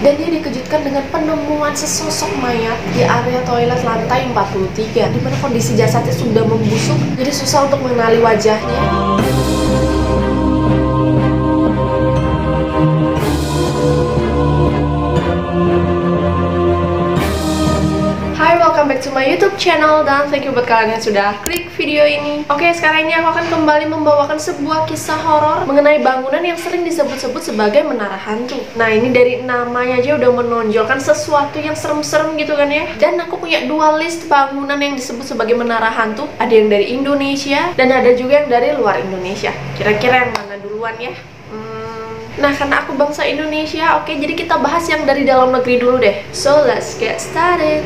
Dan dia dikejutkan dengan penemuan sesosok mayat di area toilet lantai 43, di mana kondisi jasadnya sudah membusuk, jadi susah untuk mengenali wajahnya. Welcome back to my YouTube channel, dan thank you buat kalian yang sudah klik video ini. Oke, sekarang ini aku akan kembali membawakan sebuah kisah horor mengenai bangunan yang sering disebut-sebut sebagai menara hantu. Nah, ini dari namanya aja udah menonjolkan sesuatu yang serem-serem gitu kan ya. Dan aku punya dua list bangunan yang disebut sebagai menara hantu. Ada yang dari Indonesia dan ada juga yang dari luar Indonesia. Kira-kira yang mana duluan ya? Nah, karena aku bangsa Indonesia, oke, jadi kita bahas yang dari dalam negeri dulu deh. So, let's get started.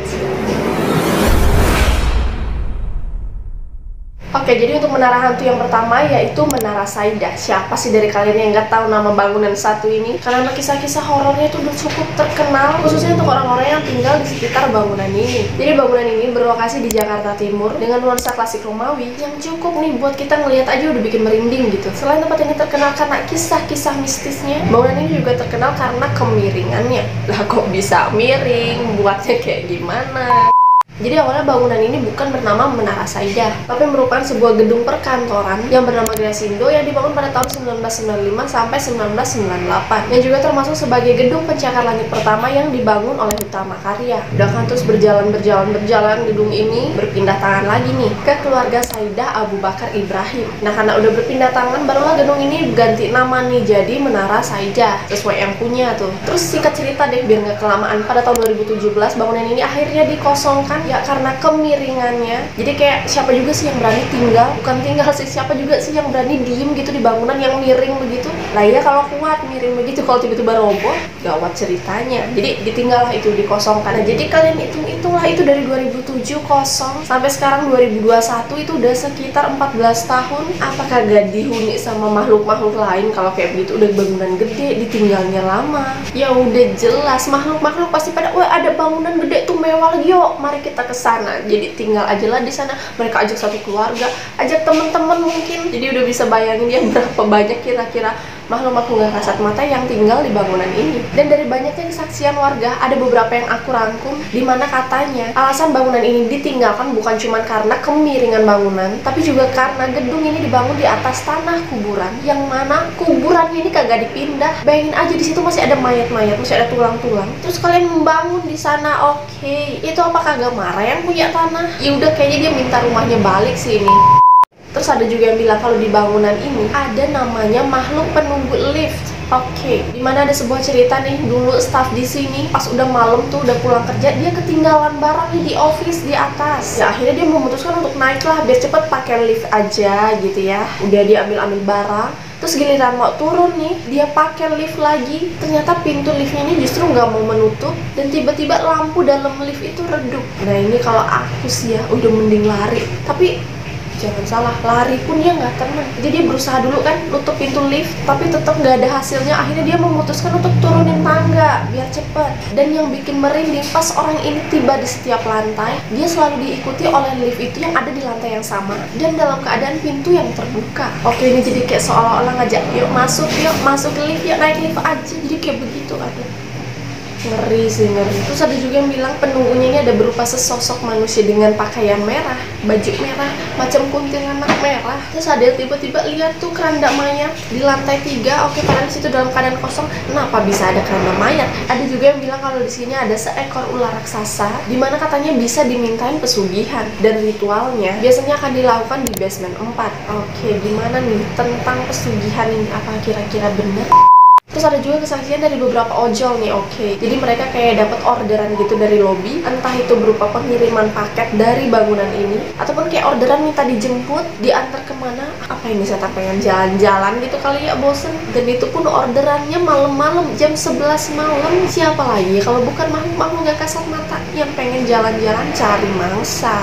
Oke, jadi untuk menara hantu yang pertama yaitu Menara Saidah. Siapa sih dari kalian yang nggak tahu nama bangunan satu ini? Karena kisah-kisah horornya itu udah cukup terkenal, khususnya untuk orang-orang yang tinggal di sekitar bangunan ini. Jadi bangunan ini berlokasi di Jakarta Timur dengan nuansa klasik Romawi yang cukup nih buat kita ngelihat aja udah bikin merinding gitu. Selain tempat ini terkenal karena kisah-kisah mistisnya, bangunan ini juga terkenal karena kemiringannya. Lah kok bisa miring? Buatnya kayak gimana? Jadi awalnya bangunan ini bukan bernama Menara Saidah, tapi merupakan sebuah gedung perkantoran yang bernama Grasindo yang dibangun pada tahun 1995 sampai 1998, yang juga termasuk sebagai gedung pencakar langit pertama yang dibangun oleh Utama Karya. Udah kan terus berjalan gedung ini berpindah tangan lagi nih ke keluarga Saidah Abu Bakar Ibrahim. Nah, karena udah berpindah tangan, barulah gedung ini ganti nama nih jadi Menara Saidah sesuai yang punya tuh. Terus singkat cerita deh biar nggak kelamaan, pada tahun 2017 bangunan ini akhirnya dikosongkan ya karena kemiringannya. Jadi kayak siapa juga sih yang berani tinggal, bukan tinggal sih, siapa juga sih yang berani diem gitu di bangunan yang miring begitu. Lah ya kalau kuat miring begitu, kalau tiba-tiba roboh gawat ceritanya. Jadi ditinggal lah itu, dikosongkan. Nah, jadi kalian hitung-hitunglah itu dari 2007 kosong sampai sekarang 2021, itu udah sekitar 14 tahun. Apakah gak dihuni sama makhluk-makhluk lain? Kalau kayak begitu udah bangunan gede ditinggalnya lama, ya udah jelas makhluk-makhluk pasti pada, wah ada bangunan gede tuh mewah lagi, yuk mari kita ke sana. Jadi tinggal aja lah di sana. Mereka ajak satu keluarga, ajak teman-teman mungkin. Jadi udah bisa bayangin ya berapa banyak kira-kira makhluk-makhluk gak kasat mata yang tinggal di bangunan ini. Dan dari banyaknya kesaksian warga, ada beberapa yang aku rangkum di mana katanya alasan bangunan ini ditinggalkan bukan cuma karena kemiringan bangunan, tapi juga karena gedung ini dibangun di atas tanah kuburan, yang mana kuburannya ini kagak dipindah. Bayangin aja di situ masih ada mayat-mayat, masih ada tulang-tulang. Terus kalian membangun di sana, oke, itu apa kagak marah yang punya tanah? Ya udah, kayaknya dia minta rumahnya balik sih ini. Terus ada juga yang bilang kalau di bangunan ini ada namanya makhluk penunggu lift. Oke, dimana ada sebuah cerita nih, dulu staff di sini pas udah malam tuh udah pulang kerja, dia ketinggalan barang nih di office di atas. Ya akhirnya dia memutuskan untuk naik lah biar cepet pakai lift aja gitu ya. Udah dia ambil barang, terus giliran mau turun nih, dia pakai lift lagi. Ternyata pintu liftnya ini justru nggak mau menutup, dan tiba-tiba lampu dalam lift itu redup. Nah ini kalau aku sih ya udah mending lari. Tapi jangan salah, lari pun dia nggak tenang. Jadi dia berusaha dulu kan nutup pintu lift, tapi tetap nggak ada hasilnya. Akhirnya dia memutuskan untuk turunin tangga biar cepet. Dan yang bikin merinding, pas orang ini tiba di setiap lantai, dia selalu diikuti oleh lift itu yang ada di lantai yang sama dan dalam keadaan pintu yang terbuka. Oke, ini jadi kayak seolah-olah ngajak, yuk masuk lift, yuk naik lift aja. Jadi kayak begitu, aduh. Ngeri sih, ngeri. Terus ada juga yang bilang penunggunya ini ada berupa sesosok manusia dengan pakaian merah, baju merah, macam kuntilanak merah. Terus ada yang tiba-tiba lihat tuh keranda mayat di lantai 3. Oke, padahal di situ dalam keadaan kosong, kenapa bisa ada keranda mayat? Ada juga yang bilang kalau di sini ada seekor ular raksasa, dimana katanya bisa dimintain pesugihan, dan ritualnya biasanya akan dilakukan di basement 4. Oke, gimana nih tentang pesugihan ini? Apa kira-kira benar? Terus ada juga kesaksian dari beberapa ojol nih, oke. Jadi mereka kayak dapat orderan gitu dari lobby, entah itu berupa pengiriman paket dari bangunan ini, ataupun kayak orderan minta dijemput, diantar kemana. Apa ini, saya pengen jalan-jalan gitu kali ya, bosen. Dan itu pun orderannya malam-malam, jam 11 malam. Siapa lagi kalau bukan makhluk-makhluk gak kasat mata yang pengen jalan-jalan cari mangsa.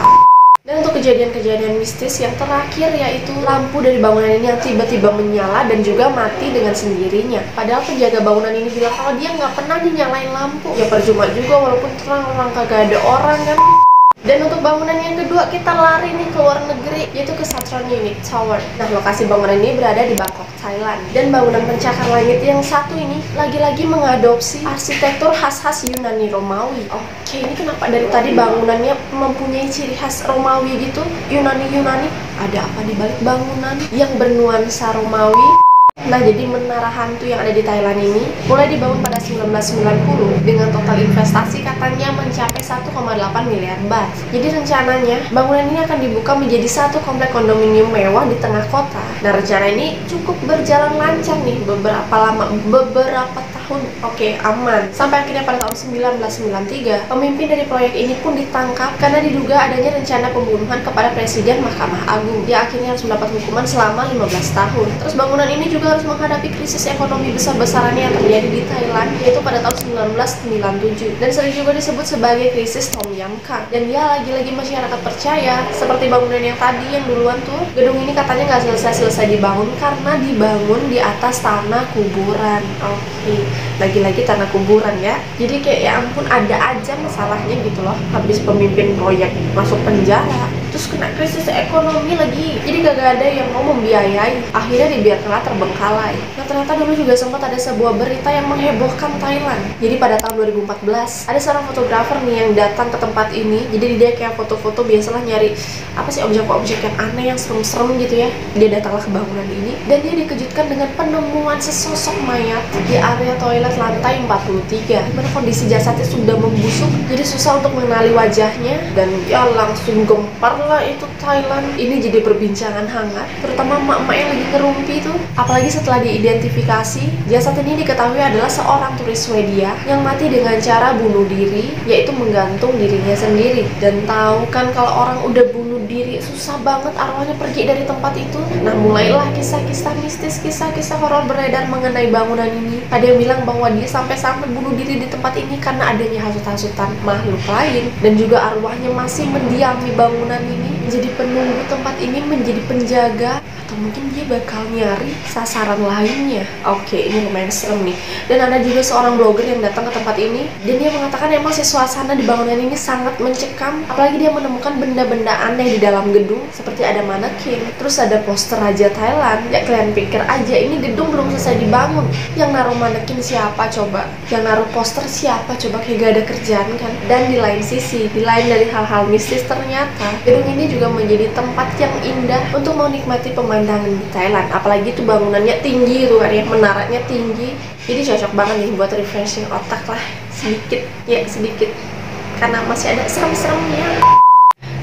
Dan untuk kejadian-kejadian mistis yang terakhir yaitu lampu dari bangunan ini yang tiba-tiba menyala dan juga mati dengan sendirinya. Padahal penjaga bangunan ini bilang kalau dia nggak pernah dinyalain lampu. Ya percuma juga walaupun terang, orang kagak ada orang kan. Dan untuk bangunan yang kedua kita lari nih ke luar negeri, yaitu ke Satron Unique Tower. Nah, lokasi bangunan ini berada di Bangkok, Thailand. Dan bangunan pencakar langit yang satu ini lagi-lagi mengadopsi arsitektur khas-khas Yunani Romawi. Oke, ini kenapa dari tadi bangunannya mempunyai ciri khas Romawi gitu? Yunani. Ada apa di balik bangunan yang bernuansa Romawi? Nah, jadi menara hantu yang ada di Thailand ini mulai dibangun pada 1990 dengan total investasi katanya mencapai 1,8 miliar baht. Jadi rencananya bangunan ini akan dibuka menjadi satu komplek kondominium mewah di tengah kota. Nah, rencana ini cukup berjalan lancar nih beberapa tahun. Oke, aman. Sampai akhirnya pada tahun 1993, pemimpin dari proyek ini pun ditangkap karena diduga adanya rencana pembunuhan kepada Presiden Mahkamah Agung. Dia akhirnya harus mendapat hukuman selama 15 tahun. Terus bangunan ini juga harus menghadapi krisis ekonomi besar-besarannya yang terjadi di Thailand, yaitu pada tahun 1997, dan sering juga disebut sebagai krisis Tom Yam Kang. Dan ya, lagi-lagi masyarakat percaya seperti bangunan yang tadi yang duluan tuh, gedung ini katanya nggak selesai dibangun karena dibangun di atas tanah kuburan. Oke, lagi-lagi tanah kuburan ya. Jadi kayak ya ampun, ada aja masalahnya gitu loh. Habis pemimpin proyek masuk penjara, terus kena krisis ekonomi lagi, jadi gak ada yang mau membiayai. Akhirnya dibiarkanlah terbengkalai. Nah, ternyata dulu juga sempat ada sebuah berita yang menghebohkan Thailand. Jadi pada tahun 2014 ada seorang fotografer nih yang datang ke tempat ini. Jadi dia kayak foto-foto, biasalah nyari apa sih, objek-objek yang aneh, yang serem-serem gitu ya. Dia datanglah ke bangunan ini dan dia dikejutkan dengan penemuan sesosok mayat di area toilet lantai 43. Dimana kondisi jasadnya sudah membusuk, jadi susah untuk mengenali wajahnya. Dan ya langsung gempar lah itu Thailand. Ini jadi perbincangan hangat, terutama emak-emak yang lagi ngerumpi itu. Apalagi setelah diidentifikasi, jasad ini diketahui adalah seorang turis Swedia yang mati dengan cara bunuh diri, yaitu menggantung dirinya sendiri. Dan tahu kan kalau orang udah bunuh diri susah banget arwahnya pergi dari tempat itu. Nah, mulailah kisah-kisah mistis, kisah-kisah horor beredar mengenai bangunan ini. Ada yang bilang bahwa dia sampai-sampai bunuh diri di tempat ini karena adanya hasut-hasutan makhluk lain, dan juga arwahnya masih mendiami bangunan ini, menjadi penunggu tempat ini, menjadi penjaga, atau mungkin dia bakal nyari sasaran lainnya. Oke, ini lumayan serem nih. Dan ada juga seorang blogger yang datang ke tempat ini, dan dia mengatakan emang si suasana di bangunan ini sangat mencekam. Apalagi dia menemukan benda-benda aneh di dalam gedung, seperti ada manekin, terus ada poster Raja Thailand. Ya kalian pikir aja ini gedung belum selesai dibangun, yang naruh manekin siapa coba? Yang naruh poster siapa coba? Kayak gak ada kerjaan kan? Dan di lain sisi, di lain dari hal-hal mistis, ternyata gedung ini juga menjadi tempat yang indah untuk menikmati pemandangan di Thailand. Apalagi tuh bangunannya tinggi tuh kan ya, menaranya tinggi. Jadi cocok banget nih buat refreshing otak lah sedikit, ya sedikit, karena masih ada serem-seremnya.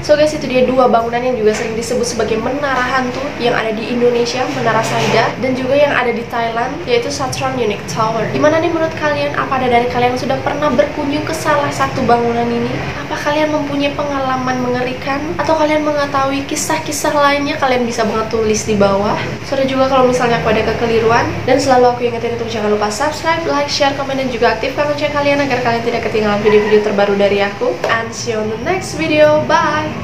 So guys, itu dia dua bangunan yang juga sering disebut sebagai menara hantu yang ada di Indonesia, Menara Saida, dan juga yang ada di Thailand, yaitu Satron Unique Tower. Gimana nih menurut kalian? Apa ada dari kalian yang sudah pernah berkunjung ke salah satu bangunan ini? Apa kalian mempunyai pengalaman mengerikan? Atau kalian mengetahui kisah-kisah lainnya? Kalian bisa banget tulis di bawah. Sorry juga kalau misalnya aku ada kekeliruan. Dan selalu aku ingetin untuk jangan lupa subscribe, like, share, komen, dan juga aktifkan lonceng kalian agar kalian tidak ketinggalan video-video terbaru dari aku. And see you on the next video. Bye!